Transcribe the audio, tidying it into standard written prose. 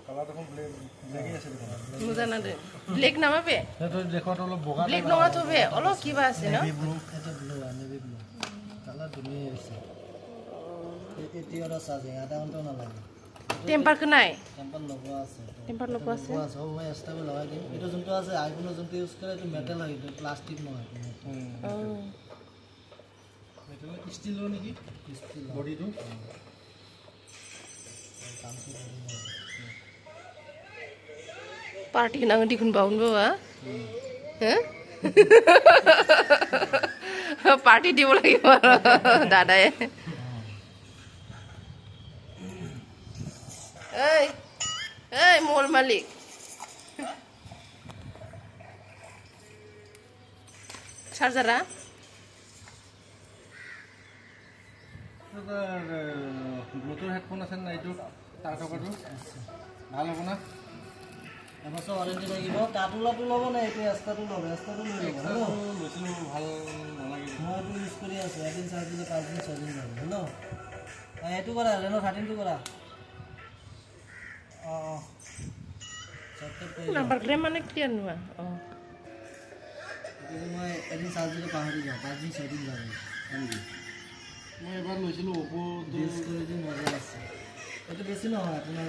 colour দেখোন black আছে দেখোন মুজানা দে ব্লেক নামাবে সেইটো দেখত অলপ বগা ব্লেক নঙা থবে অলপ কিবা আছে না নেভি ব্লু কালাৰ ধুনীয়া আছে এতিয়াও চাৰ্জিং আধা ঘণ্টা নালাগে টেম্পাৰ নাই টেম্পাৰ লগোৱা আছে টেম্পাৰ লগোৱা আছে সব মই এক্সট্ৰা লগাই দিম এইটো যোনটো আছে আইফোনৰ যোনটো ইউজ কৰে এইটো মেটেল হয় এইটো প্লাষ্টিক নহয় এইটো ষ্টিলৰ নেকি ষ্টিল বডিটো পাৰ্টি নাং দিখুন বাউন বাবা হ্যাঁ পাৰ্টি দিব লাগিব দাদাই এই এই মোৰ মালিক চাৰ্জাৰা ব্লুটুথ হেডফোন আছে না এইটো তাৰ টকাটো ভাল হ'ব না এবছৰ ৱাৰেণ্টি থাকিব তাতোলাটো ল'ব না এইটো এক্সট্ৰাটো ল'ব এক্সট্ৰাটো লৈ ল'ব লৈছিলোঁ ভাল নালাগে মই এইটো ইউজ কৰি আছোঁ এদিন চাৰ্জ দিলে 5 দিন 6 দিন যাব হেল্ল' এইটো কৰা ৰেনো 13টো কৰা নাম্বাৰ গ্ৰে মানে ক্লিয়াৰ নোৱা মই এদিন চাৰ্জ দিলে পাহৰি যাওঁ 5 দিন 6 দিন যাব মই এবাৰ লৈছিলোঁ অ'প' ইউজ কৰি দিন মজা আছে এইটো বেছি নহয় আপোনাৰ